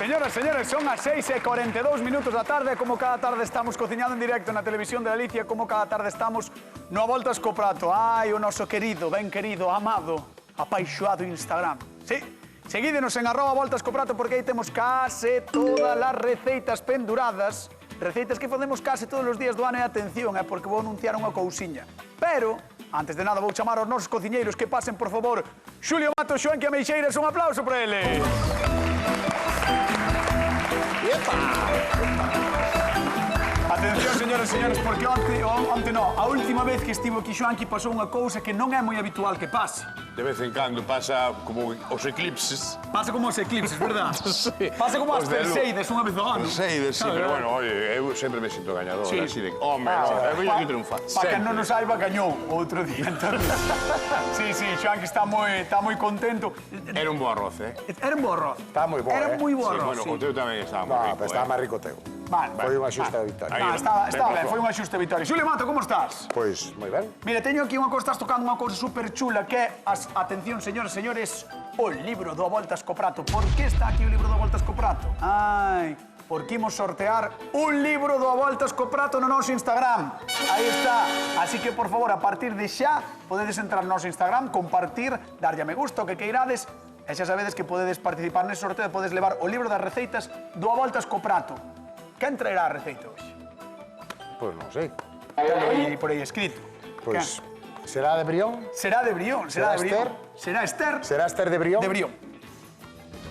Señoras, señores, son as 6:42 da tarde. Como cada tarde estamos cociñando en directo na televisión de Galicia, como cada tarde estamos no Voltas co Prato. Ai, o noso querido, ben querido, amado, apaixoado Instagram. Sí, seguídenos en @voltascoprato porque aí temos case todas as receitas penduradas. Receitas que facemos case todos os días do ano e atención, porque vou anunciar unha cousiña. Pero, antes de nada, vou chamar aos nosos cociñeiros que pasen, por favor, Xulio Mato, Xoenque Ameixeiras, un aplauso para eles. Atención, señoras e señores, porque onte non, a última vez que estivo aquí Xoanqui pasou unha cousa que non é moi habitual que pase. De vez en cando pasa como os eclipses. Pasa como os eclipses, verdad? Sí. Pasa como as Perseides unha vez ao ano. Perseides, sí, pero bueno, oye, eu sempre me sinto gañador, Sí. así de... Home, no, eu veño aquí triunfar. Para que non nos saiba, gañou outro día, entonces. Sí, Xoanqui está moi contento. Era un bo arroz, eh? Era un bo arroz. Está moi bo, Era moi bo Sí, arroz, bueno, sí. o teu tamén estaba moi No, rico, pero estaba máis rico teu. Vale, Foi unha xusta victoria. Aí. estaba ben, Ben, foi unha xusta vitória. Xulio Mato, como estás? Pois, moi ben. Mira, teño aquí unha cousa, estás tocando unha cousa super chula que é, atención, señores e señores, o libro do Voltas co Prato. Por que está aquí o libro do Voltas co Prato? Ai, porque imos sortear un libro do Voltas co Prato no noso Instagram. Aí está. Así que, por favor, a partir de xa, podedes entrar no noso Instagram, compartir, darlle a me gusta, o que queirades, e xa sabedes que podedes participar nese sorteo e podedes levar o libro das receitas do Voltas co Prato. Quen traerá a receita hoxe? Pois non sei. Tenlo por aí escrito. Pois, será de Brión? Será de Brión, será de Brión. Será Esther? Será Esther de Brión? De Brión.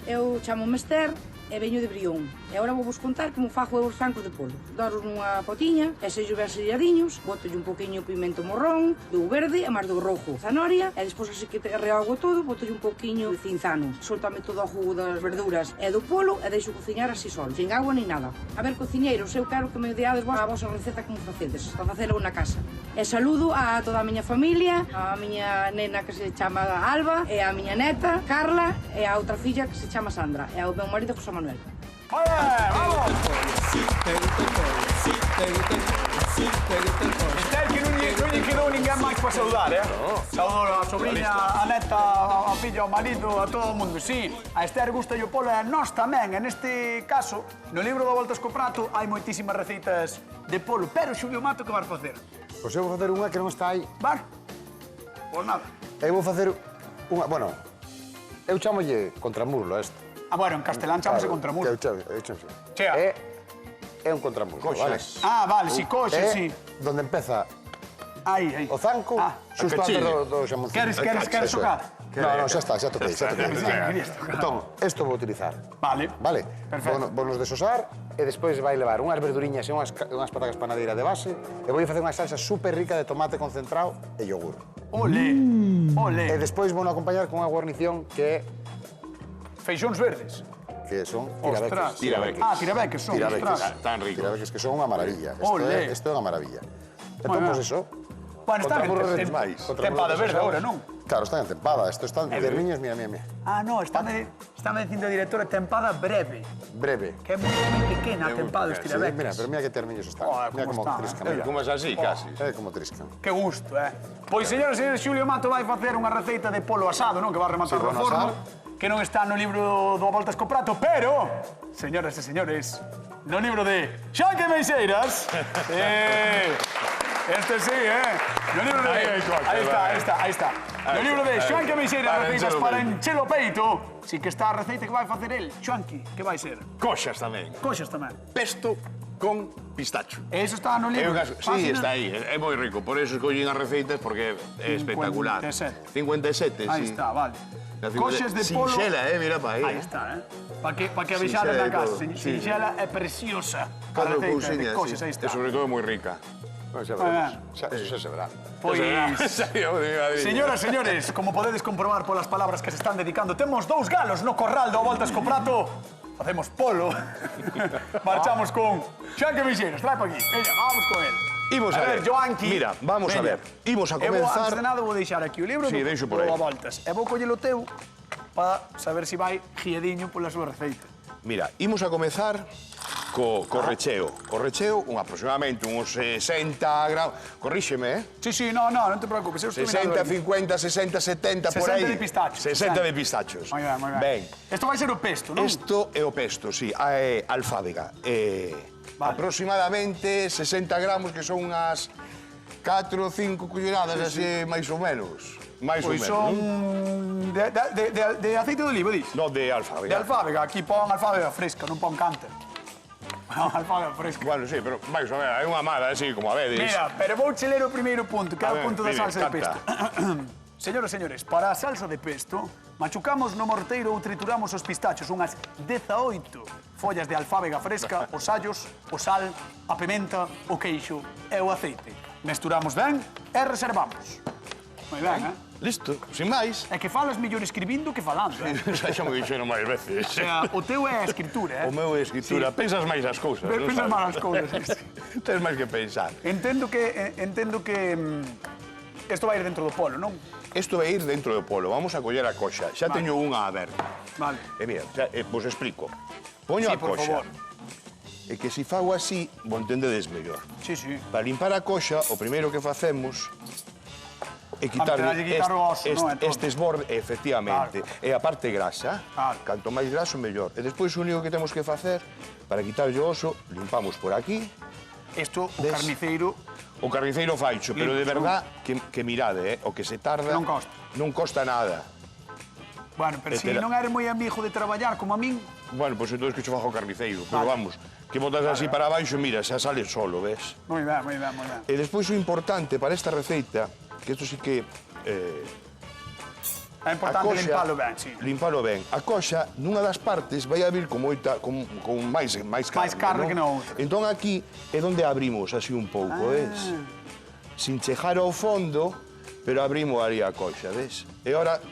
Eu chamo-me Esther e veño de Brión. E agora vou vos contar como fago eu os francos de polo. Doros nunha potiña, e sellos ben selladiños, botolle un poquinho pimento morrón, do verde e máis do rojo, zanahoria, e despois así que reago todo, botolle un poquinho de cinzano. Soltame todo o jugo das verduras e do polo e deixo cociñar así sol, sin agua ni nada. A ver, cociñeiros, eu quero que me deades vos a vosa receta como facedes, para facelo na casa. E saludo a toda a miña familia, a miña nena que se chama Alba, e a miña neta, Carla, e a outra filla que se chama Sandra, e ao meu marido José Manuel. ¡Vale, vamos! Esther, que non lle quedou ninguén máis para saudar, eh? Saudou a sobrinha, a neta, a filla, ao marido, a todo o mundo. Sí, a Esther gusta o polo e a nós tamén. En este caso, no libro do Voltas co Prato hai moitísimas receitas de polo. Pero, Xulio Mato, que vas facer? Pois eu vou facer unha que non está aí. Vale? Pois nada. Eu vou facer unha... Bueno, eu chamolle contramurlo a este. Ah, bueno, en castelán chamase contramuro. Eu chamo. Chea. É un contramurlo, vale? Ah, vale, si, coxe, si. Donde empeza Aí. o zanco, xusto a antes cachille. do xamoncín. Queres xocar? No, xa está, xa toquei. Querías tocar. Entón, isto vou utilizar. Vale. Vale? Perfecto. Vou nos desosar e despois vai levar unhas verduriñas e unhas patatas panadeira de base e vou facer unha salsa super rica de tomate concentrado e yogur. Olé, E olé. despois vou acompañar con unha guarnición que Feixóns verdes. son Ostras. tirabeques. Ah, tirabeques son. Ostras. Tan rico. Tirabeques que son unha maravilla. Olé. Isto é unha maravilla. Entón, ben. pois iso. Bueno, está Contramurros ben. máis. Tempada verde agora, non? Claro, están en tempada. Isto están termiños, mira. Ah, no, está me dicindo o director tempada breve. Breve. Que é moi pequena a tempada dos Sí, tirabeques. mira, pero mira que termiños están. Joder, Mira como como están, triscan. mira. Como es así, casi. Como triscan. Que gusto, eh? Pois, señoras e señores, Xulio Mato vai facer unha receita de polo asado, non? Que va a rematar Sí, no vou forno. asar. Que non está no libro do Voltas co Prato, pero, señoras e señores, no libro de Xoenque Ameixeiras. Este sí, no libro de... Aí está. No libro de Xoenque Ameixeiras, Para receitas encher o para peito. encher o peito. Sí que está a receita que vai facer el. Xoenque, que vai ser? Coxas tamén. Coxas tamén. Pesto con pistacho. E iso está no libro. Sí, está aí, é moi rico. Por eso escollín as receitas, porque é espectacular. 57. 57, Aí sí. está, vale. La Coxes de polo... Sinxela, mira pa aí. Aí está, Pa que avexades Sinxela na de casa. todo. Sí. Sinxela é preciosa. A Catro receita de cousiñas, coxes, sí. aí está. E sobre todo moi rica. Bueno, xa veremos. Eso xa se verá. Pois, Señoras, señoras, señores, como podedes comprobar polas palabras que se están dedicando, temos dous galos no corral do Voltas co Prato. Facemos polo. Marchamos con Xoenque Ameixeiras. Trae pa aquí. Veña, vamos con él. Imos a ver. Joanqui. Mira, vamos a ver. Imos a Antes comenzar. de nada vou deixar aquí o libro Sí, deixo por aí. do Voltas. E vou coller o teu para saber se vai guiadiño pola súa receita. Mira, imos a comenzar co recheo. O recheo, aproximadamente uns 60 gramos. Corríxeme, Sí, sí, no, non te preocupes. 60, 50, 60, 70, por 60 aí. de pistachos. 60 de pistachos. Moi ben, moi ben. Ben, Isto vai ser o pesto, non? isto é o pesto, sí, é alfábega. Vale. Aproximadamente 60 gramos, que son unhas 4 ou 5 culleradas, así, máis ou menos. Máis ou Pois menos. son de aceite de oliva, dis? No, de De alfábega. alfábega, aquí pon alfábega fresca, non pon cánter. Alfábega fresca. Bueno, sí, pero máis ou menos, é unha amada, así, como a vedes. Mira, pero vou che ler o primeiro punto, que é A o ver, punto da dime, salsa de canta. pesto. Señoras e señores, para a salsa de pesto, machucamos no morteiro ou trituramos os pistachos, unhas 18 follas de alfábega fresca, os allos, o sal, a pimenta, o queixo e o aceite. Mesturamos ben e reservamos. Moi ben, Listo, sin máis. É que falas mellor escribindo que falando, Xa me dixeron máis veces. O sea, o teu é a escritura, O meu é escritura. Sí. Pensas máis as cousas. non Pensas sabes? mal as cousas, sí. Tens máis que pensar. Entendo que isto vai ir dentro do polo, non? Isto vai ir dentro do polo. Vamos a coller a coxa. Xa teño unha aberta. Vale. E mira, vos explico. Poño Sí, a por coxa. favor. E que se fago así, vos entendedes mellor. Sí, sí. Para limpar a coxa, o primeiro que facemos é quitarlle Antes de quitar o oso, non? E todo. estes bordes, efectivamente. E a parte grasa. Claro. Canto máis graso, mellor. E despois o único que temos que facer, para quitarlle o oso, limpamos por aquí. Isto, o Ves? carniceiro, O carniceiro faicho, pero de Limpo, verdad que mirade, o que se tarda... Non costa. Non costa nada. bueno, pero se Espera. non eres moi amigo de traballar como a min, Bueno, pois entón que cho fajo o carniceiro. Pero Vale. vamos, que botas así para baixo, mira, xa sale solo, ves? moi ben, moi ben, moi ben. E despois o importante para esta receita, que isto sí que... É importante limpalo ben, sí. Limpalo ben. A coxa, nunha das partes, vai a vir con moita, con máis carne. Máis carne que na outra. Entón aquí é onde abrimos así un pouco, ves? Sin chejar ao fondo, pero abrimos ali a coxa, ves? E ora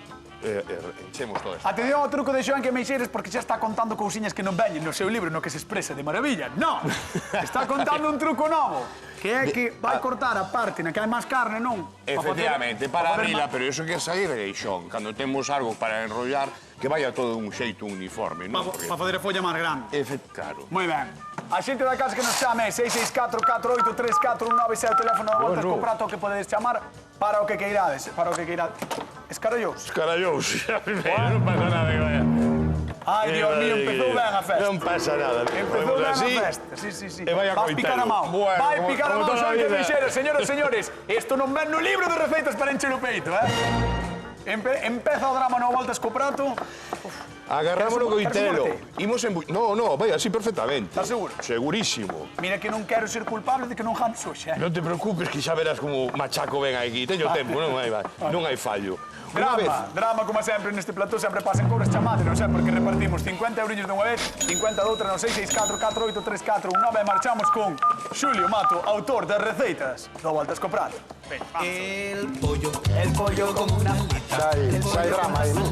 enchemos todo isto. Atención ao truco de Xoán que Meixeres porque xa está contando cousiñas que non veñen no seu libro no que se expresa de maravilla. Non! Está contando un truco novo, que é que vai cortar a parte na que hai máis carne, non? Efectivamente, para facer abrila, pero iso que sair de Ixón, cando temos algo para enrollar, que vaya todo un xeito uniforme, non? Para facer a folla máis grande. Claro. Moi ben. A xente da casa que nos chame 664-483419 é o teléfono da Voltas Bueno. co prato que podedes chamar para o que queirades. Para o que queirades. Escarallous. Carallous, non pasa nada, que vaya. Ai, Dios mío, empezou ben a festa. Non pasa nada. Empezou ben a así, festa. Sí, sí, sí. E vai a Vas picar a mão. Bueno, Vai como- picar a como mão, toda a Xoán que vida. Meixeres. Señoras e señores, isto non ven no libro de receitas para encher o peito, Empeza o drama no Voltas co prato. Agarrámoslo co Queres un itelo. morteiro? Imos en... No, vai así perfectamente. Estás seguro? Segurísimo. Mira que non quero ser culpable de que non james hoxe, Non te preocupes que xa verás como machaco ben aquí. Teño tempo, non hai fallo. Unha vez... Drama, como sempre, neste plató sempre pasan cobras chamade, non sei, porque repartimos 50 eurillos dunha vez, 50 doutra no 664-483419 e marchamos con Xulio Mato, autor das receitas do Voltas co prato. Ben, vamos. El pollo con una Xa hai drama aí, non?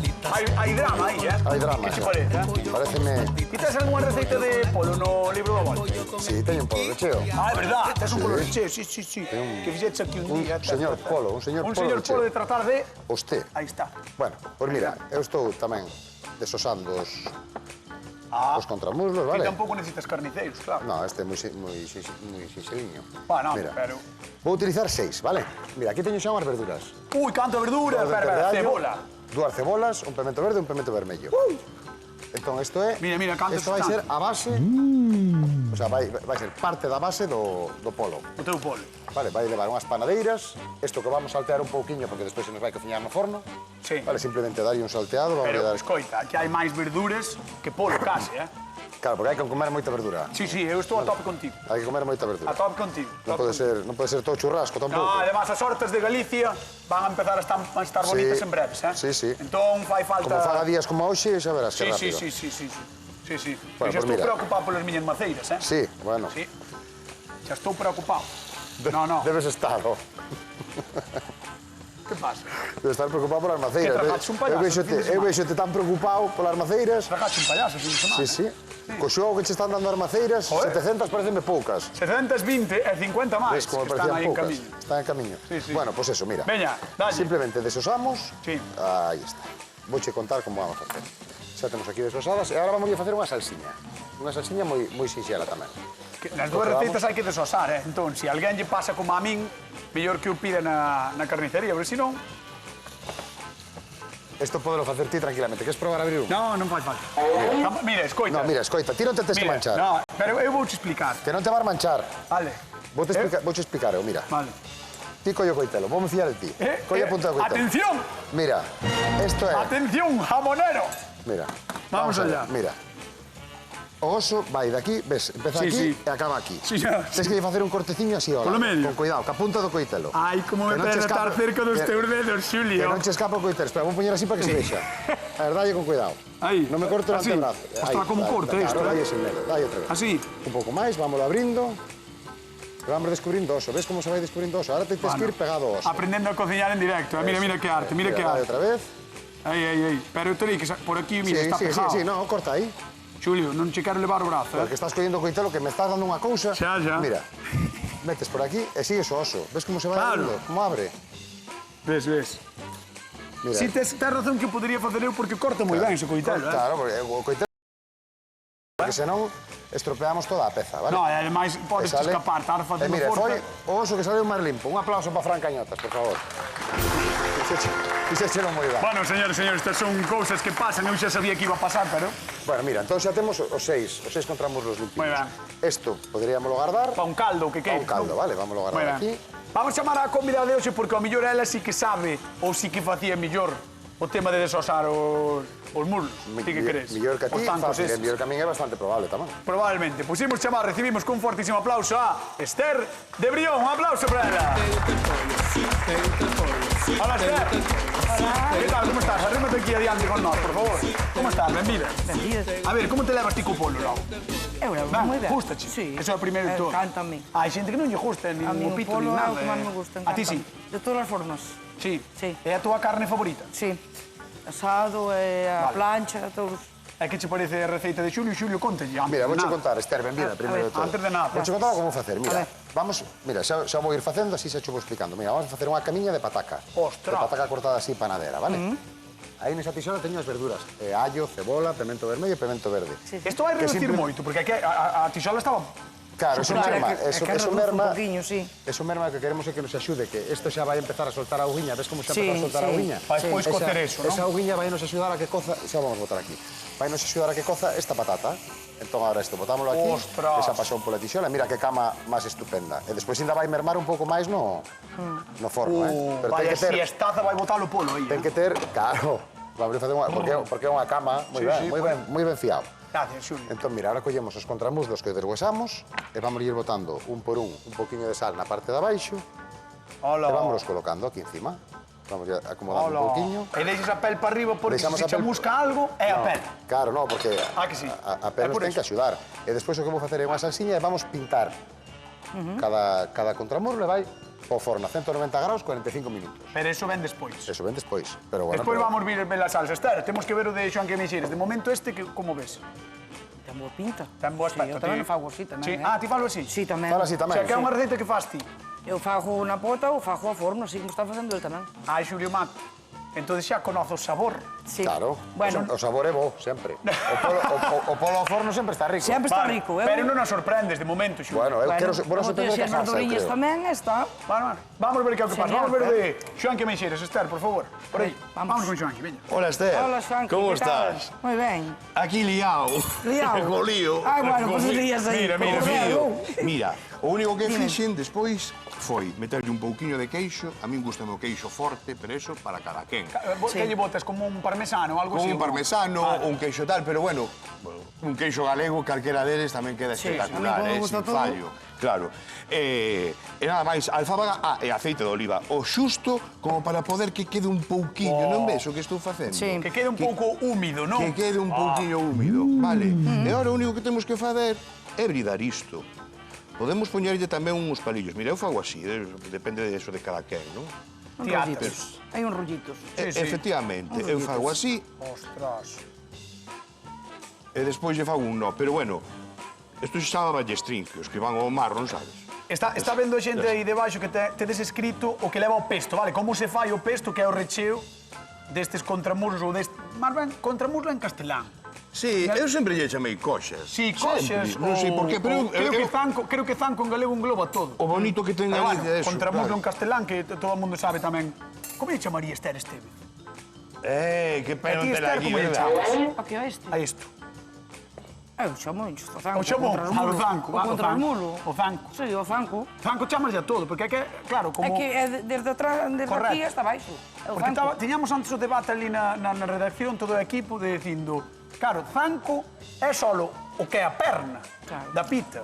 Hai drama aí, Hai drama, Que te xa. parece, Pareceme... E tes algunha receita de polo no libro do Voltas? Sí, teño un polo de cheo. Ah, é verdad, tes un polo de cheo, sí. Que fixetes aquí un día. señor polo, un señor polo de polo cheo. de tratar de... Usted. Aí está. Bueno, pois mira, eu estou tamén desosando os contramuslos, E vale? tampouco necesitas carniceiros, claro. No, este é moi sinxeliño. Bueno, Mira, pero... vou utilizar 6, vale? Mira, aquí teño xa unhas verduras. Uy, canto verdura, Dúas dientes de espera, allo, cebola. Dúas cebolas, un pimento verde e un pimento vermello. Entón, isto é... Mira, canto Isto vai ser sustante. a base... O sea, vai ser parte da base do polo. O teu polo. Vale, vai levar unhas panadeiras. Isto que vamos saltear un pouquiño porque despois se nos vai cociñar no forno. Sí. Vale, simplemente darlle un salteado. Vamos Pero, dar... escoita, aquí hai máis verduras que polo, case, Claro, porque hai que comer moita verdura. Sí, eu estou a tope contigo. Hai que comer moita verdura. A tope contigo. Non pode ser todo churrasco tampouco. No, además, as hortas de Galicia van a empezar a estar bonitas en breves, Sí, sí. Entón, fai falta... Como fan a días como hoxe, xa verás que Sí. rápido. Sí. Bueno, Eu xa pues estou mira. preocupado polas miñas maceiras, Sí, bueno. Sí. Xa estou preocupado. No. Debes estar, oh. Que pasa? Debes estar preocupado polas maceiras. Que trabaches un payaso, fin de semana. Eu vexote tan preocupado polas maceiras. Trajache un payaso, fin de semana. Sí. Co xogo que che están dando as maceiras, Joder. 700 pareceme poucas. 720 e 50 máis, Ves como que están parecían aí en poucas. camiño. Están en camiño. Sí. Bueno, pues eso, mira. Veña, dalle. Simplemente desosamos. Sí. Aí está. Vouche contar como vamos a facer. Xa temos aquí desosadas e agora vamos a facer unha salsiña. Unha salsiña moi sinxela tamén. Nas dúas receitas hai que desosar, Entón, se alguén lle pasa como a min, mellor que o pida na carnicería, porque senón... Isto podelo facer ti tranquilamente. Queres probar a abrir un? Non fai falta. Mira, escoita. No, mira, escoita, ti non te tes que manchar. No, pero eu vouche explicar. Que non te vas manchar. Vale. Vouche explicar, mira. Vale. Ti colle o coitelo, vou me fiar de ti. Colle a punta do coitelo. Atención! Mira, isto é... Atención, jamonero! Mira. Vamos allá. Mira. O oso vai daqui, ves, empeza aquí e acaba aquí. Sí, xa. Tens que facer un corteciño así, hola. Polo medio. Con cuidado, ca punta do coitelo. Ai, como me pede estar cerca dos teus dedos, Que Xulio. non che escapa o coitelo. Espera, vou poñer así para que se vexa. A ver, dalle con cuidado. Aí. Non me corto o Así. antebrazo. Ostras, como corta isto, Dalle sin medo, dalle outra vez. Así. Un pouco máis, vámoslo abrindo. E vamos descubrindo o oso. Ves como se vai descubrindo o oso? Ahora te tens que ir pegado ao oso. Aprendendo a cociñar en directo. Mira que arte, mira que Dalle arte. outra vez. Aí. Pero tenéis que... Por aquí, mira, está pegado. Sí, no, corta aí. Xulio, non che quero levar o brazo, Porque estás collendo o coitelo que me estás dando unha cousa. Xa. Mira, metes por aquí e sigues o oso. Ves como se vai Claro. abrindo? Como abre? Ves. Mira. Si tes razón que podería facer eu porque corta moi ben ese coitelo, Claro, porque o coitelo... Porque senón estropeamos toda a peza, vale? No, e ademais podes escapar, estar facendo mira, forca. foi o oso que saliu máis limpo. Un aplauso para Fran Cañotas, por favor. Fixéchelo moi ben. Bueno, señores, estas son cousas que pasan. Eu xa sabía que iba a pasar, pero... Bueno, mira, entón xa temos os seis contramuslos limpios. Moi ben. Isto poderíamoslo guardar. Pa un caldo, que Pa un queira. caldo, vale, vámoslo Moi guardar ben. aquí. Vamos chamar a convidada de hoxe porque ao mellor ela sí que sabe ou sí que facía mellor o tema de desosar os muslos. Ti que crees? Millor que a ti, Os zancos fácil, eses. millor que a min é bastante probable tamén. Probablemente. Pusimos chamar, recibimos con fortísimo aplauso a Esther de Brión. Un aplauso para ela. Hola, Esther. Hola. ¿Qué tal? ¿Cómo estás? Arrímate aquí adiante con nós, por favor. ¿Cómo estás? Benvida. Benvida. A ver, como te levas ti co polo, logo? Eu levo Ben, moi ben. gustache? Sí. Eso é o primeiro de todo. Encántame. Hai xente que non lle gusta, nin A mí o o pito, polo nin é nada. o que máis me gusta. A ti sí? De todas as formas. Sí. Sí. É a túa carne favorita? Sí. Asado, a Vale. plancha, todos. É que che parece a receita de Xulio? Xulio, contalle. Mira, vouche contar, Esther, benvida, primeiro de todo. Antes de nada. Vouche contar como facer, A mira. ver. Vamos, mira, xa vou ir facendo, así xa che vou explicando. Mira, vamos a facer unha camiña de pataca. Ostras. De pataca cortada así panadera, vale? Aí nesa tisola teño as verduras. Allo, cebola, pemento vermello e pemento verde. Sí. Isto vai reducir moito, porque aquí a tixola estaba... Claro, eso merma, eso merma. un poquinho, sí. Eso merma que queremos é que nos axude, que isto xa vai empezar a soltar a auguiña. Ves como xa Sí, empezar a soltar a sí. auguiña? Vai despois cocer eso, non? Esa auguiña vai nos axudar a que coza, xa vamos botar aquí. Vai nos axudar a que coza esta patata. Entón, agora isto, botámoslo aquí, Ostras. que xa pasou pola tixola, mira que cama máis estupenda. E despois ainda vai mermar un pouco máis no forno, Pero Vaya, ten que ter, si estaza vai botar o polo aí. ten que ter, claro, vamos a facer unha, porque é unha cama moi ben fiado. Gracias, Xulio. Entón, mira, ahora collemos os contramuslos que deshuesamos e vamos ir botando un por un poquinho de sal na parte de abaixo e Hola. vámonos colocando aquí encima. Vamos a acomodando un poquinho. E deixas a pel para arriba porque Deixamos se a pel- chamusca algo é a pel. Claro, no, porque Ah, que sí. a pel É nos por ten que eso. axudar. E despois o que vou facer é unha salsiña e vamos pintar cada contramuslo e vai ao forno a 190 graus 45 minutos. Pero eso ven despois. Eso ven despois. Pero bueno, Despois pero- vamos ver a salsa. Esther, temos que ver o de Xoan que Meixeres. De momento este, que como ves? Ten boa pinta. Ten bo aspecto. Sí, eu tamén ti? o fago así tamén. Sí. Ah, ti falo así? Sí, tamén. Fala así O tamén. sea, que é unha receita que faz ti. Eu fago na pota ou fago a forno, así como está facendo el tamén. Ai, Xulio Mato. Entón xa conoce o sabor. Sí. Claro, Bueno, o sabor é bo, sempre. O polo ao forno sempre está rico. sempre está Vale, rico. Pero non nos sorprendes de momento, Xulio. Bueno, eu quero como sorprender tens que as a casa, eu verduriñas creo. tamén, está. Vamos ver que é o que pasa. Genial, Vamos ver o de Xoan que Meixeres. Esther, por favor. Por aí. Vamos. Vamos con Xoan, veña. Hola, Esther. Hola, Xuanqui, ¿Cómo ¿qué tal? estás? Moi ben. Aquí liado. Liado. Con lío. Ai, bueno, pues lías aí. Mira, mira, Por mira. ver, Mira, o único que fixen despois foi meterlle un pouquiño de queixo. A min gusta o queixo forte, pero eso para cada quen. Que lle botas como un parmesano ou algo Con así? un parmesano, Vale. un queixo tal, pero bueno, un queixo galego, calquera deles tamén queda espectacular, a mí como me sin gusta todo. fallo. Claro. E nada máis, alfábaga e aceite de oliva. O xusto como para poder que quede un pouquiño, non ves o que estou facendo? Sí. Que quede un pouco húmido, non? Que quede un pouquiño húmido, vale? E agora o único que temos que facer é bridar isto. Podemos poñerlle tamén uns palillos. Mira, eu fago así, depende de eso de cada quen, non? Un Tiatas. rollitos. Hai uns rollitos. Sí, sí. Efectivamente, eu fago así Ostras. e despois lle fago un no. Pero bueno, isto se chama ballestrinquios, que van ao mar, non sabes? Está vendo a xente aí debaixo que tedes escrito o que leva o pesto, vale? Como se fai o pesto, que é o recheo destes contramuslos ou deste... Más ben, contramuslo en castelán. Sí, eu sempre lle chamei coxas. Sí, coxas. Non sei por qué, pero Creo que zanco en galego engloba todo. o bonito que ten Pero bueno, Galicia é eso. contramuslo en claro. castelán, que todo o mundo sabe tamén. Como lle chamaría Esther Esteve? Que pero Aquí, te la Esther, aquí, como lle verdad? chamas? A que a este? A isto. Eu chamo isto, o zanco. O chamou ao zanco. O contra o mulo. O zanco. Sí, o zanco. Zanco chamas a todo, porque é que, claro, como... É que é desde atrás, desde Correcto. aquí hasta baixo. É o Porque zanco. tiñamos antes o debate ali na redacción, todo o equipo, de dicindo, claro, zanco é solo o que é a perna Claro. da pita.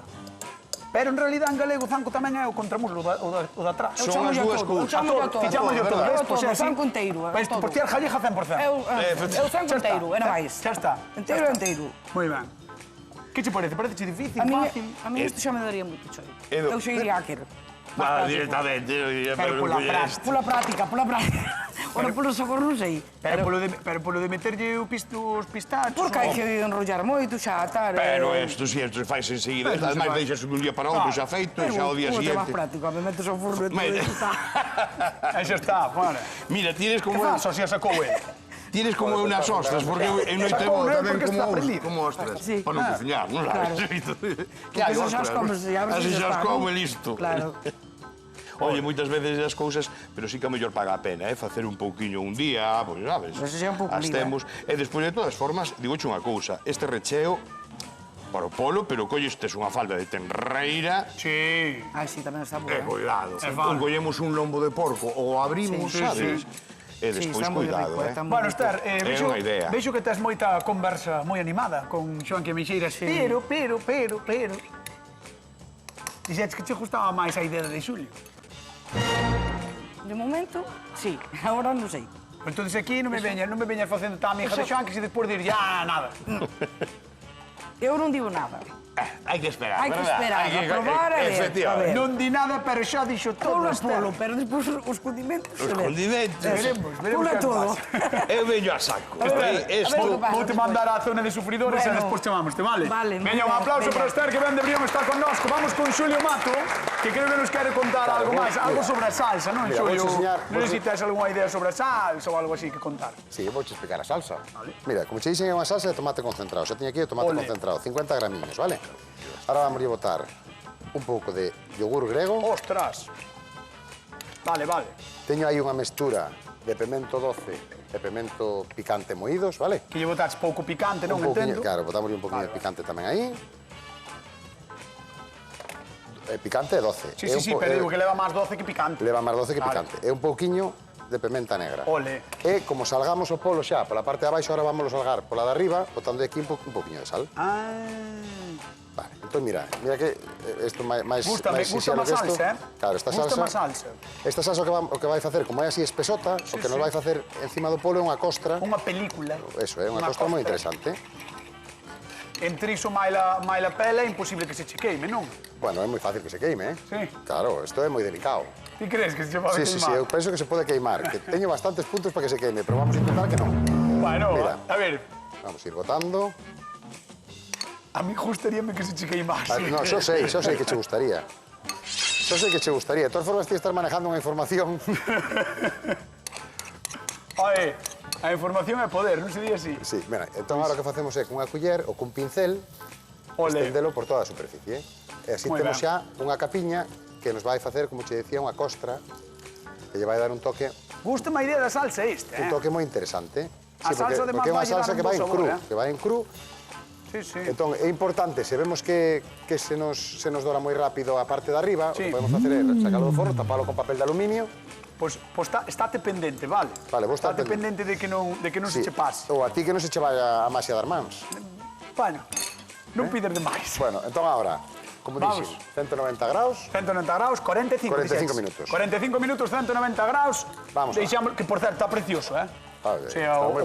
Pero en realidad en galego zanco tamén é o contramuslo, o da atrás. Eu Son chamo as a dúas todo. Eu cousas. chamo a todo. Ti chamas a todo, Eu ves? a todo, Pois é o así. zanco inteiro. Ves, todo. por ti aljalleja 100%. É o zanco Xa está. inteiro, era máis. Xa está. Inteiro, inteiro. Moi ben. Que che parece? Parece difícil, fácil? A mí isto xa me daría moito choio. Edu. Eu seguiría a querer. Directamente, eu diría, Pero pola práctica. Pola práctica, pola práctica. Ora, polo sabor non sei. Pero polo de meterlle os pistachos... Porque hai que enrollar moito xa, tal. Pero isto si, isto faz enseguida. Pero Ademais, se vai. deixas un día para outro xa feito, e xa o día Como te siguiente. máis práctico, a me metes ao forno e todo Mira. isto está. Aí xa está, fora. Mira, tienes Que como... faz? O sea, sacou ele. Tienes como unas ostras, porque eu non te Sacou, vou non é? tamén Porque está aprendido. como ostras. Sí. Para non cociñar, non sabes? Que hai Porque esas xa ostras, as comes, non? e abres Así e xa xa as está, como non? e listo. Claro. Oye, moitas veces as cousas, pero sí que a mellor paga a pena, facer un pouquiño un día, pois sabes? Pero ese xa é un pouco as lío, temos. E despois de todas formas, digoche unha cousa, este recheo para o polo, pero colles tes unha falda de tenreira, Sí. Ai, sí, tamén está moi ben. cuidado. É fala. Collemos un lombo de porco ou abrimos, Sí, sabes? E Sí, despois está moi cuidado, rico, está moi Bueno, rico. Esther, É unha idea. vexo que tes moita conversa moi animada con Xoan Quemeixeiras, pero... Dixetes que che gustaba máis a idea de Xulio. De momento, sí. Agora non sei. Entón aquí non me veñas facendo tan amiga de Xoan que se despois dir ya nada. Eu non digo nada. Hai que esperar, Hai que verdad? esperar, Hai que- a probar, a ver, Efectivamente. a ver. Non di nada, pero xa dixo todo, Polo, Esther. pero despois os condimentos... Os condimentos. Veremos Pula que todo. pasa. Eu veño a saco. A ver, Isto- a ver, pasa Vou te despois. mandar á zona de sufridores e Bueno. despois chamamos-te, vale? Vale, Veña, un venga, aplauso venga. para Esther, que ven de Brión está connosco. Vamos con Xulio Mato, que creo que nos quere contar algo mira, máis. Algo mira. sobre a salsa, non, Mira, Xulio? vouche enseñar- Non sei se tes algunha idea sobre a salsa ou algo así que contar. Sí, vou te explicar a salsa. Mira, como che dixen, é unha salsa de tomate concentrado. Xa teño aquí o tomate Ole. concentrado, 50 gramiños, vale? Ahora vamos a botar un pouco de yogur grego. Ostras. Vale, vale. Teño aí unha mestura de pemento doce e pemento picante moídos, vale? Que lle botaches pouco picante, non Un pouquiño, entendo? claro, botamos un pouquiño de picante tamén aí. Picante e doce. Sí, sí, sí, pero digo que leva máis doce que picante. Leva máis doce que Vale. picante. E un pouquiño de pementa negra. Ole. E como salgamos o polo xa pola parte de abaixo, ahora vamos a salgar pola de arriba, botando aquí un pouquiño de sal. Ah. Vale, entón mira que isto máis Gústame, máis gusta sinxelo máis que isto. salsa, Claro, esta Gusta salsa. máis salsa. Esta salsa o que vai facer, como é así espesota, o que nos vai facer encima do polo é unha costra. Unha película. Eso, é unha costra moi interesante. Entre iso maila pela é imposible que se che queime, non? Bueno, é moi fácil que se queime, eh? Sí. Claro, isto é moi delicado. Ti crees que se che vai Sí, queimar? sí, sí, eu penso que se pode queimar, que teño bastantes puntos para que se queime, pero vamos a intentar que non. Bueno, Mira. a ver, Vamos a ir botando. a mí gustaríame que se che queimase. No, xo sei que che gustaría. Xo sei que che gustaría. De todas formas, ti estás manejando unha información. Oye, a información é poder, non se di así. Sí, mira, entón agora o que facemos é cunha culler ou cun pincel Ole. estendelo por toda a superficie. E así Moi temos ben. xa unha capiña que nos vai facer, como che decía, unha costra que lle vai dar un toque Gusta a idea da salsa esta, un toque moi interesante. A salsa, además, porque é unha vai salsa dar que un vai bo en sabor, cru, eh? que vai en cru. Sí, sí. Entón, é importante, se vemos que se nos dora moi rápido a parte de arriba, Sí. o que podemos facer é sacalo do forno, tapalo con papel de aluminio. Pois estate pendente, vale? Vale, vou estar estate pendente de que non se che pase. Ou a ti que non se che vaya a maxia das mans. Bueno, non pides demais. Bueno, entón agora, como Vamos. dixen, 190 graus, 190 graus, 45 45 dixetes. minutos. 45 minutos, 190 graus. Vamos Deixamos, que por certo, está precioso, eh? Vale, O sea, está o moi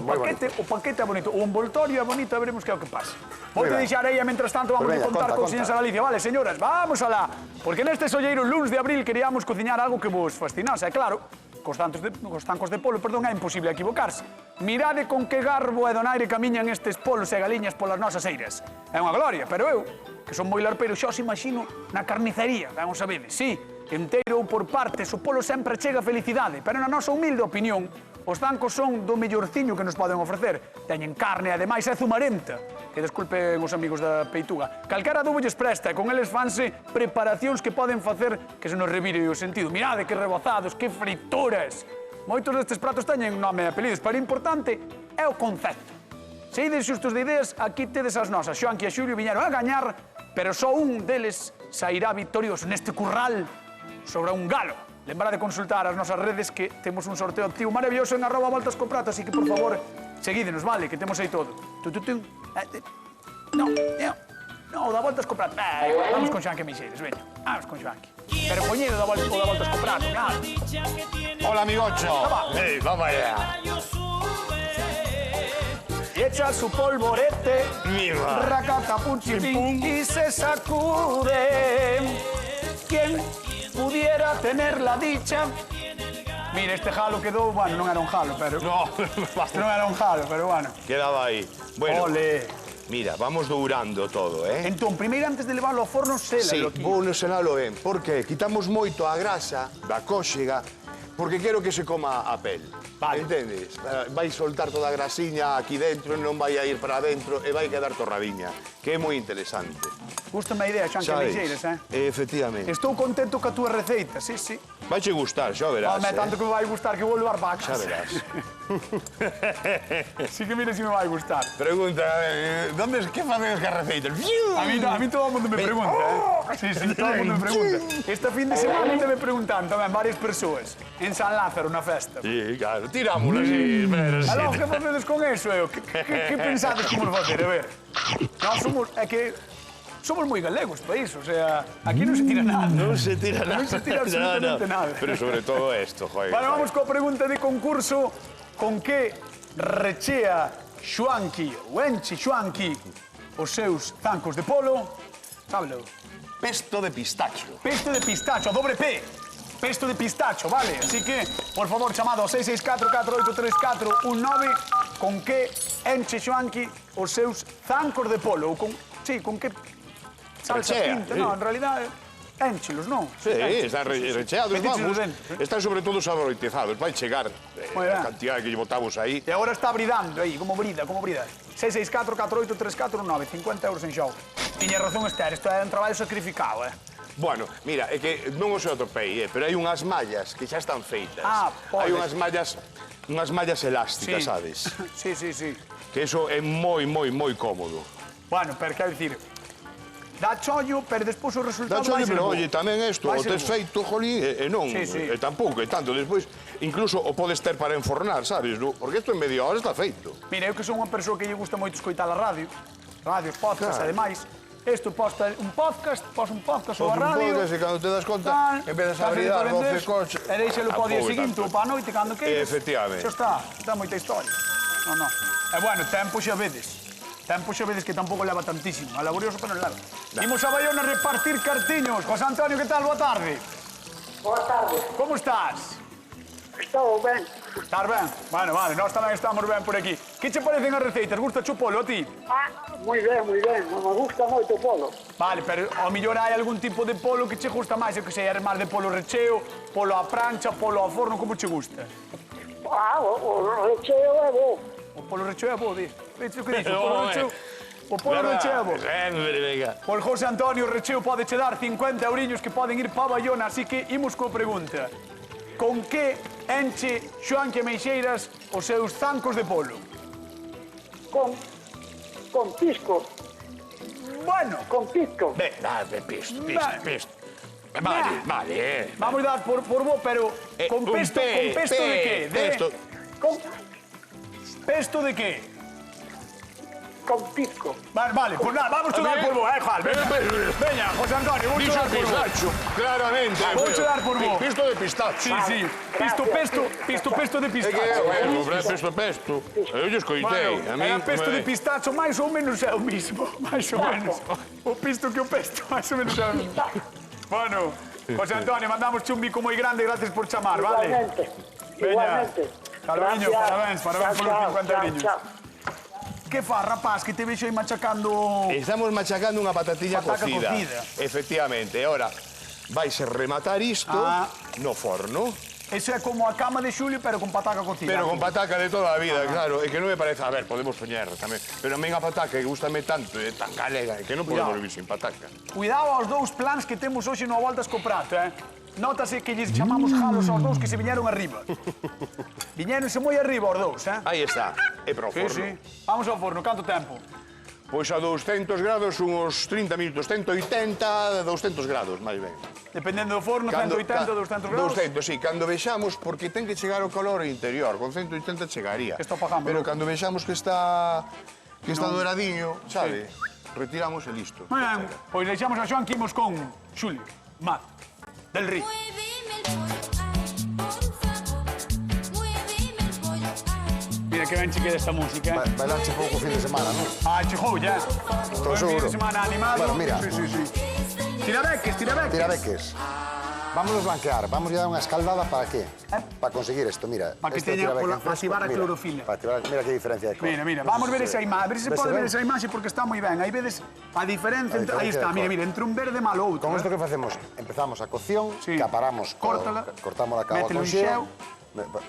paquete é bonito, o envoltorio é bonito, a veremos que é o que pasa. Vou te ben. deixar aí, e mentras tanto vamos Pues a veña, contar conta, cousiñas conta. a Galicia. Vale, señoras, vamos alá. Porque neste solleiro luns de abril queríamos cociñar algo que vos fascinase. E claro, cos tancos de polo, perdón, é imposible equivocarse. Mirade con que garbo e donaire camiñan estes polos e galiñas polas nosas eiras. É unha gloria, pero eu, que son moi larpeiro, xa os imagino na carnicería, vamos a ver, sí, enteiro ou por partes, o polo sempre chega a felicidade, pero na nosa humilde opinión, Os zancos son do mellorciño que nos poden ofrecer. Teñen carne, ademais, é zumarenta. Que desculpen os amigos da peituga. Calquera dúbo lles presta e con eles fanse preparacións que poden facer que se nos revire o sentido. Mirade que rebozados, que frituras. Moitos destes pratos teñen nome e apelidos, pero o importante é o concepto. Se ides xustos de ideas, aquí tedes as nosas. Xoanqui e Xulio viñeron a gañar, pero só un deles sairá victorioso neste curral sobre un galo. Lembra de consultar as nosas redes que temos un sorteo activo maravilloso en @voltascoprato, así que, por favor, seguídenos, vale, que temos aí todo. No, da Voltas Coprato. Vamos con Xoanqui Meixeiras, veña. Vamos con Xoanqui. Pero poñido da Voltas Coprato, claro. Hola, amigocho. Vamos allá. Y echa su polvorete, Mira. racata, punchipín, y se sacude. ¿Quién pudiera tener la dicha? Mira, este jalo quedou, bueno, non era un jalo, pero... No, Non era un jalo, pero bueno. quedaba aí. Bueno, Ole. mira, vamos dourando todo, Entón, primeiro, antes de levarlo ao forno, Sí, sélalo aquí. vou no senalo ben. Por que? Quitamos moito a grasa da cóxega porque quero que se coma a pel. Vale. Entendes? Vai soltar toda a grasiña aquí dentro, non vai a ir para dentro e vai quedar torradiña, que é moi interesante. Gústame a idea, Xoanqui Meixeiras, Efectivamente. Estou contento ca túa receita, sí, sí. Vaiche gustar, xa verás. Home, tanto que me vai gustar que vou levar vacas. Xa verás. Sí que mira si me vai gustar. Pregunta, que facedes ca receitas? A mí todo o mundo me pregunta, Sí, todo o mundo me pregunta. Esta fin de semana me preguntan tamén varias persoas. En San Lázaro, na festa. Sí, claro, tirámoslo así, pero Aló, sí. que facedes con eso, Que pensades que vamos facer? A ver, nós somos, é que somos moi galegos para iso, o sea, aquí non se tira nada. Non se tira nada. Non se tira absolutamente nada. Pero sobre todo esto, joder. Bueno, vamos coa pregunta de concurso. Con que rechea Xoanqui, ou enche Xoanqui, os seus zancos de polo? Sábelo. Pesto de pistacho. Pesto de pistacho, doble P. Pesto de pistacho, vale? Así que, por favor, chamado ao 664-483419, con que enche Xoanqui os seus zancos de polo? Ou con, sí, con que salsa Rechea, pinta? sí. No, en realidad, enchelos, non? Sí, están recheados, Metíchelos vamos. dentro. Están sobre todo saboritizados. Vai chegar Moi a ben. cantidad que lle botamos aí. E agora está bridando aí, como brida, como brida. 664-483419, 50 euros en xogo. Tiña razón, Esther, isto é un traballo sacrificado, Bueno, mira, é que non os atopei, pero hai unhas mallas que xa están feitas. podes. Hai unhas mallas elásticas, sabes? Sí, sí, sí. Que eso é moi cómodo. Bueno, pero quero dicir, dá chollo, pero despois o resultado Dacho, vai ser pero bo. oye, tamén isto, Vai o ser tes bo. feito, jolín, e non, Sí, sí. e tampouco, e tanto, despois, incluso o podes ter para enfornar, sabes, no? Porque isto en media hora está feito. Mira, eu que son unha persoa que lle gusta moito escoitar a radio, radios, podcast, Claro. ademais, isto posta un podcast ou a Pos radio. un podcast e cando te das conta, tal, empezas a estás brillar, dentro voce vendes, coche. E deixalo para o día Tampouco seguinte tanto. ou para a noite, cando queiras. Efectivamente. Xa está moita historia. No. E bueno, tempo xa vedes. Tempo xa vedes que tampouco leva tantísimo. A laborioso, pero non leva. Imos a Baiona a repartir cartiños. José Antonio, que tal? Boa tarde. Boa tarde. Como estás? Estou ben. Estás ben? Bueno, vale, nós tamén estamos ben por aquí. Que che parecen as receitas? Gusta o polo a ti? Moi ben, moi ben. Me gusta moito o polo. Vale, pero ao mellor hai algún tipo de polo que che gusta máis, eu que sei, eres máis de polo recheo, polo á prancha, polo ao forno, como che gusta? O recheo é bo. O polo recheo é bo, di. Viste o que dixo? O polo recheo... O polo recheo é bo. Por José Antonio, o recheo pode che dar 50 euriños que poden ir pa Baiona, así que imos coa pregunta. Con que enche Xoanqui Meixeiras os seus zancos de polo? Con pisco. Bueno, Con pisco. Ben, dame pisto. Vale, vale. vamos dar por bo, pero con un pesto, pe- con pesto de pe- qué? pesto. Con, Pesto de qué? con pisco. Vale, pues nada, vamos a dar por bo, Juan. Veña, José Antonio, vamos a Dixo dar por bo. pistacho, claramente. Vou che dar por bo. Pisto de pistacho. Sí, sí. Pisto de É que, pistacho. bueno, pesto. Eu lle escoitei. Bueno, era pesto de pistacho, máis ou menos é o mismo. Máis ou menos. O pisto que o pesto, máis ou menos é o mismo. Bueno, José Antonio, mandamos un bico moi grande, gracias por chamar, vale? Igualmente. Veña. Igualmente. Carolina, parabéns Chao, polos chao, 50 chao, euriños. chao. Que fa, rapaz, que te vexo aí machacando... Estamos machacando unha patatilla Pataca cocida. cocida. Efectivamente. E ahora vais a rematar isto Ah. no forno. Eso é como a cama de Xulio, pero con pataca cocida. Pero con pataca de toda a vida, claro. E que non me parece... A ver, podemos soñar tamén. Pero a min a pataca que gustame tanto, é tan galega, que non podemos vivir sin pataca. Cuidado aos dous plans que temos hoxe no Voltas co Prato, Nótase que lles chamamos jalos aos dous que se viñeron arriba. Viñéronse moi arriba aos dous, Aí está. E para o Sí, forno. sí. Vamos ao forno, canto tempo? Pois a 200 grados, uns 30 minutos. 180, 200 grados, máis ben. Dependendo do forno, 180, 200 grados. 200, sí. Cando vexamos, porque ten que chegar o calor interior. Con 180 chegaría. Que está apagando, Pero non? cando vexamos que está doradiño, sabe? Retiramos e listo. Ben, pois deixamos a Xoan que imos con Xulio Mat del Río. Mira que ben che queda esta música, Bailarche pouco fin de semana, non? Ah, chegou ya. Estou Buen fin seguro. de semana animado. Bueno, mira. Sí, sí, sí. Tirabeques, tirabeques. Tirabeques. Vamos a blanquear, vamos a dar unha escaldada para qué? Para conseguir esto, mira. Para que Este teña tirabeque pola- en fresco, activar a mira, clorofila. para activar, mira que diferencia de cor. Mira, mira, vamos ver esa imaxe, a ver se Vese pode ver ben? esa imaxe porque está moi ben. Aí vedes a diferencia, A diferencia aí está, de mira, cor. mira, entre un verde e malo outro. Con isto que facemos? Empezamos a cocción, Sí. caparamos, Córtala, cortámola con agua mételo con en xeo.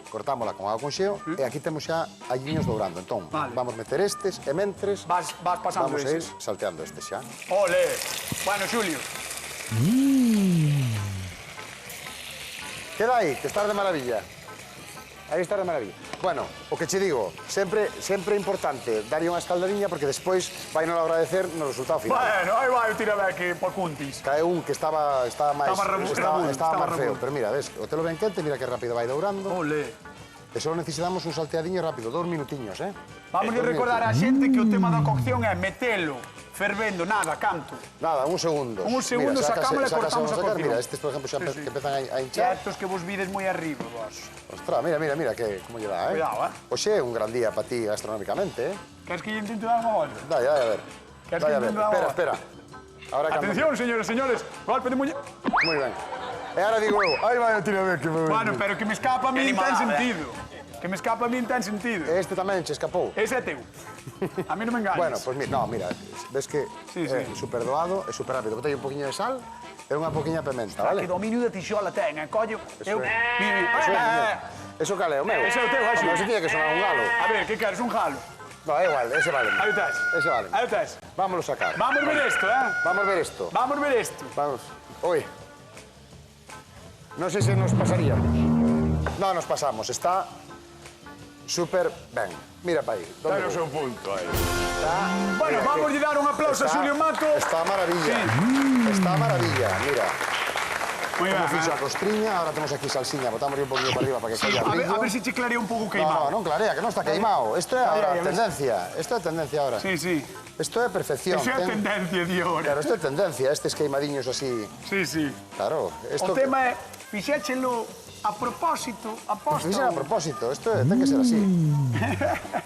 cortámola con agua con xeo e aquí temos xa alliños dourando. Entón, Vale. vamos meter estes e mentres Vas pasando vamos a ir eses. salteando estes xa. Ole. Bueno, Xulio. Queda aí, que está de maravilla. Aí está de maravilla. Bueno, o que che digo, sempre é importante darlle unha escaldariña porque despois vai non agradecer no resultado final. Bueno, aí vai o tirabeque por cuntis. Cae un que estaba máis Estaba máis feo, rabudo. pero mira, ves, o telo ben quente, mira que rápido vai dourando. Ole. E só necesitamos un salteadiño rápido, 2 minutiños, Vamos a 2 recordar a xente que o tema da cocción é metelo, fervendo, nada, canto. Nada, un segundo. Un segundo, sacámosle e cortamos a cocción. Mira, estes, por exemplo, xa Sí, sí. que empezan a hinchar. Certos que vos vides moi arriba, vos. Ostras, mira, que como lle dá, Cuidado, Oxe, é un gran día para ti gastronómicamente, Queres que lle intento dar unha volta? Dai, a ver. Queres Dai, que a ver. intento dar unha Espera. Ahora cambia. Atención, señores, señores. Golpe de muñe... Moi ben. E ahora digo eu, aí vai a tirabeque. Bueno, pero que me escapa a mí ten sentido. Que me escapa a mí ten sentido. Este tamén che escapou. Ese é teu. A mí non me engañes. Bueno, pues mira, ves que Sí, é sí. super doado, é super rápido. Botei un poquinho de sal e unha poquinha de pementa, Que vale? dominio da tixola ten, collo. Eu... é. Mira, Eso é mira. miño. Eso cal é o meu. Ese é o teu, Xulio. Non se tiña que sonar un galo. A ver, que queres? Un jalo. No, é igual, ese vale. Aí o tes. Ese vale. Aí o tes. Vámonos sacar. Vamos ver isto, Vamos ver isto. Vamos ver isto. Vamos. Oi. Non sei se nos pasaríamos. Non nos pasamos, está super ben. Mira para aí. Dale o seu punto aí. Bueno, vamos a dar un aplauso a Xulio Mato. Está maravilla. Sí. Está maravilla, mira. Moi ben, Como fixo a costriña, ahora temos aquí salsiña, botamos un poquinho para arriba para que colla A brillo. ver si che clarea un pouco No, queimado. non clarea, que non está queimado. Isto é ahora Ay, ay, tendencia. Isto é tendencia ahora. Sí, sí. Isto é perfección. Eso é a ten- tendencia de ahora. Claro, isto é tendencia, estes queimadiños así. Sí, sí. Claro, O isto tema é, fixéchelo a propósito, aposta. Fixen a propósito, isto ten que ser así.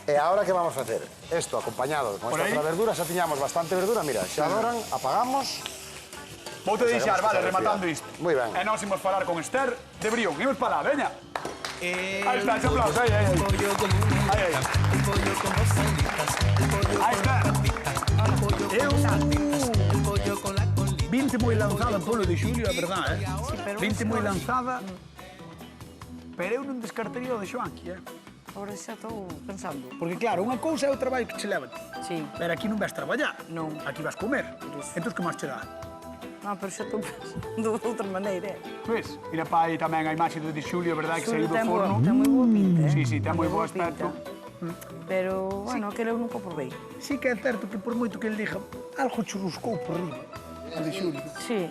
E agora que vamos a facer? Isto acompañado con Por esta aí. outra verdura, xa tiñamos bastante verdura, mira, xa adoran, apagamos. Vou te deixar, Sabemos que vale, está rematando resfriado. isto. Moi ben. E nós imos falar con Esther de Brión. Imos para lá, veña. Aí está, ese aplauso, aí, aí. Aí, aí. Aí está. Eu... Vinte moi lanzada polo de Xulio, é verdade, pero Vinte non moi sei. lanzada, pero eu non descartaría o de Xoanqui, Ahora xa estou pensando. Porque claro, unha cousa é o traballo que che leva. Sí. Pero aquí non vas traballar. Non. Aquí vas comer. iso. Entón, que máis che dá? Ah, pero xa estou pensando de outra maneira. Ves? Mira pa aí tamén a imaxe do de Xulio, verdade, que saiu do Ten forno. moi boa pinta, Sí, sí, ten moi Moi bo boa pinta. aspecto. Pero, bueno, aquele eu nunca probei. Sí que é certo que por moito que ele diga, algo churruscou por riba. O de Xulio. Sí,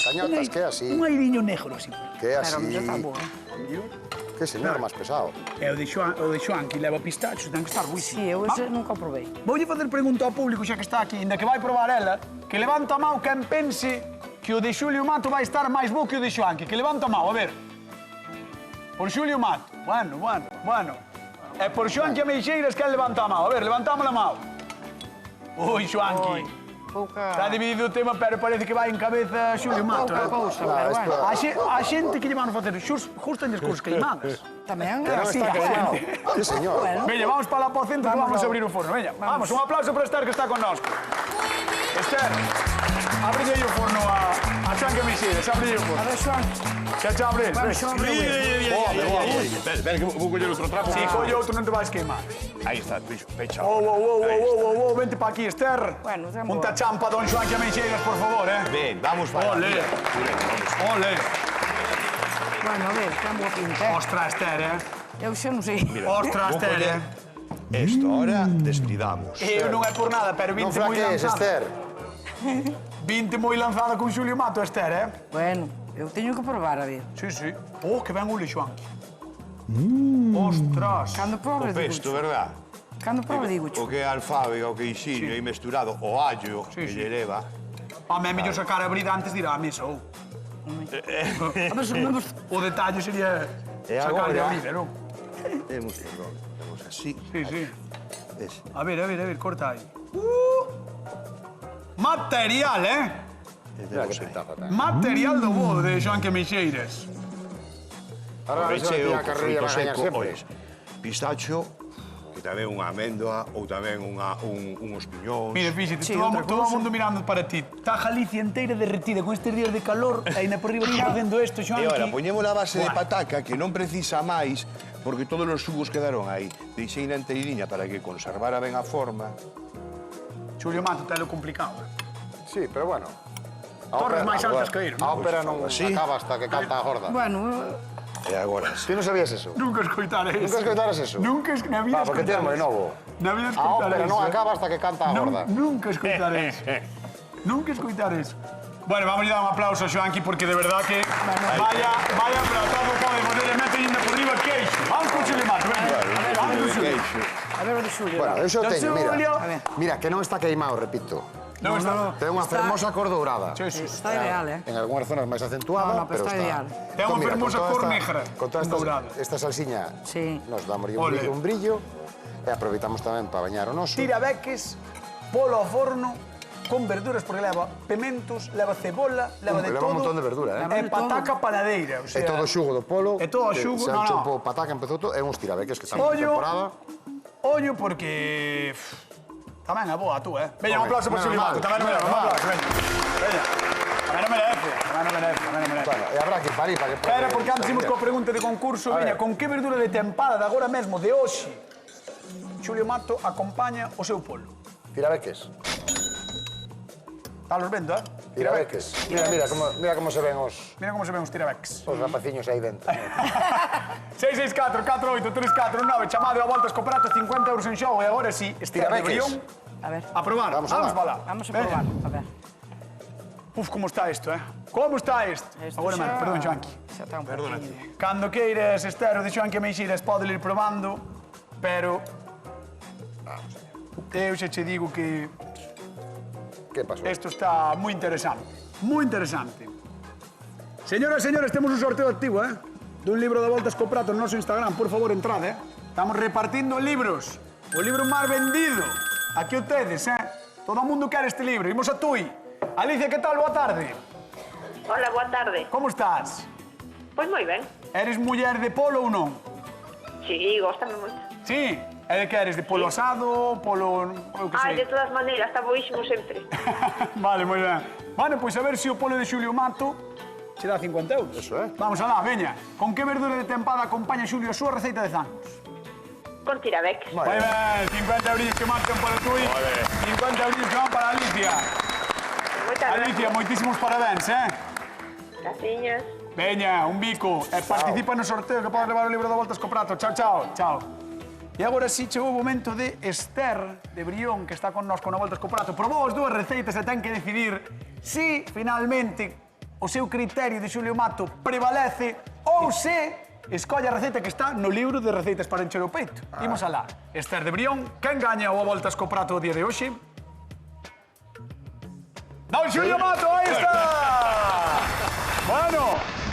Cañotas, que é así, Un aidiño negro, así. que é pero así. xa está boa. Que señor máis pesado. E o de Xoan que leva pistachos, ten que estar buísimo. Sí, eu ese nunca probei. Voulle facer pregunta ao público xa que está aquí, ainda que vai probar ela, que levanta a mão quen pense que o de Xulio Mato vai estar máis bo que o de Xoanqui. Que levanta a mão, a ver. Por Xulio Mato. Bueno. E por Xoanqui a Meixeiras, quen levanta a mão? A ver, levantamos a mão. Ui, Xoanqui. Pouca... Está dividido o tema, pero parece que vai en cabeza Xulio Mato. Pouca cousa, Ah, pero bueno. A xente que lle van a facer justo as cores queimadas. Tamén. Que non así, está queimado. gente. Que señor. Veña, vamos para la centro que vamos a Vamos. abrir o forno. Veña, vamos. Un aplauso para Esther que está con nós. Esther. Abre o forno a Xoan que me xeres, abre o A forno. ver, Xoan. Xa abres, Vamos, ves. Xoan, abre o huevo. Espera, que vou coller outro trapo. Si colle outro non te vais queimar. Aí está, pecha. Vente pa aquí, Esther. Bueno, temos- Punta champa, don Xoan que me xeres, por favor, Ben, vamos para Ole. Ole. Bueno, a ver, ten boa pinta, Ostras, Esther, Eu xa non sei. Ostras, vou Esther, coller Esto, ahora desbridamos. Eu non é por nada, pero Non vinte moi flaquees, lanzada. Esther. Vinte moi lanzada con Xulio Mato, Esther, Bueno, eu teño que probar, a ver. Sí, sí. Oh, que ben ule, Xoan. Ostras. Cando probe, O pesto, digo. verdad? Cando probe, digo. O que é alfábega, o queixinho e mesturado, o allo Sí, que sí. lle leva. A mí é mellor sacar a brida antes de ir á mesa, ou. A ver, se comemos... O detalle sería E sacar a agora? brida, non? Temos perdón, temos así. Sí, sí. Ves? A ver, corta aí. Material, E Mira que temos aí. pintaza ten. Material do bo de Xoan Quemeixeiras. Ahora O se vai recheo tirar a co carrilla fruto vai gañar seco, sempre. ois, pistacho, que tamén unha améndoa ou tamén uns piñóns. Mira, fíxate, Sí, todo, outra todo o cousa. mundo mirando para ti. Está Galicia inteira derretida con estes días de calor e ainda por riba está facendo isto, Xoan. E ora, aquí. poñemos a base de Buah. pataca que non precisa máis porque todos os xugos quedaron aí. Deixei na enteiriña para que conservara ben a forma. Xulio Mato, telo complicado. Sí, pero bueno. A Torres ópera- máis altas que ir, A non? ópera non Así. acaba hasta que canta a gorda. Bueno, E agora sí. Ti non sabías eso? Nunca escoitara eso. Nunca escoitaras eso? Nunca na vida Ah, porque escoitara termo de eso. novo. Na vida A escoitara ópera eso. non acaba hasta que canta a gorda. Nunca escoitar eso. Nunca escoitar eso. Bueno, vamos a dar un aplauso a Xoanqui porque de verdad que vaya platazo pode poner e mete ainda por riba queixo. Vamos con Xulio Mato, venga. Vamos con Xulio. Queixo. a ver o de Xulio. Bueno, eu xo Don teño, Xulio. mira. A ver. Mira, que non está queimado, repito. Non está. Ten unha Está- fermosa cor dourada. Sí, sí. Está ideal, En algunhas zonas máis acentuada, No, no, pero pero está está. ideal. Ten unha Mira, fermosa con toda cor esta- negra, Con toda dourada. esta salsiña Sí. nos damos Ole. un brillo e aproveitamos tamén para bañar o noso. Tirabeques, polo ao forno, con verduras, porque leva pimentos, leva cebola, leva de Leva todo. un montón de verdura, E eh? Leva de pataca panadeira, o sea... E todo o xugo do polo. E todo o que xugo, se no, no. chupo pataca, empezou todo, e uns tirabeques que estamos en Ollo, temporada. ollo porque... Tamén é boa tú, Veña, un Home, aplauso por menos Xulio mal, Mato. Tamén non merece, un menos mal. aplauso, veña. Veña. Tamén non merece, tamén non merece. Bueno, e habrá que parir para que... Espera, porque antes imos coa pregunta de concurso. A Veña, ver. con que verdura de tempada de agora mesmo, de hoxe, Xulio Mato acompaña o seu polo? Tirabeques. Está los vendo, Tirabeques. Mira como se ven os Mira como se ven os tirabeques. rapaciños aí dentro. 664 48 349, chamado a voltas co prato, 50 euros en xogo. E agora sí, Esther de Tirabeques. Brión, A ver, a probar. Vamos alá. para lá. vamos a Veña. probar. A ver. Uf, como está isto, Como está isto? Esto Agora xa- mesmo, perdón, Xoanqui. Xa está un poquinho. Cando queires, Esther, o de Xoanqui Meixires pode ir probando, pero... Eu xa che digo que Que pasou? isto está moi interesante. Moi interesante. Señoras e señores, temos un sorteo activo, dun libro de voltas co prato no noso Instagram. Por favor, entrad, Estamos repartindo libros. O libro máis vendido. Aquí o tedes, Todo o mundo quere este libro. Imos a Tui. Alicia, que tal? Boa tarde. Hola, boa tarde. Como estás? Pois moi ben. Eres muller de polo ou non? Sí, góstame moito. Sí. E de que eres? De polo asado, polo... eu que Ai, sei. de todas maneiras, está boísimo sempre. Vale, moi ben. Bueno, pois a ver se o polo de Xulio Mato che dá 50 euros. Eso, Vamos alá, veña. Con que verdura de tempada acompaña Xulio a súa receita de zancos? Con tirabeques. Moi Moi ben. ben, 50 euros que marchan para Tui, 50 euros que van para Alicia. Moitas Alicia, gracias. moitísimos parabéns, Graciñas. Veña, un bico. E participa no sorteo que podes levar o libro de voltas co prato. Chao, chao. Chao. E agora sí chegou o momento de Esther de Brión, que está con nós con a voltas co prato. Probou as dúas receitas e ten que decidir si, finalmente, o seu criterio de Xulio Mato prevalece ou se escolle a receita que está no libro de receitas para encher o peito. Imos alá. Esther de Brión, quen gaña o a voltas co prato o día de hoxe? ¡Don Xulio Mato, ahí está! Bueno,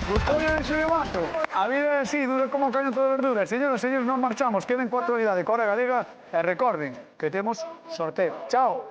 gustou de Xulio Mato? A vida é así, dura como caño toda verdura. Señoras e señores, non marchamos, queden coa actualidade, Cora Galega, e recorden que temos sorteo. Chao!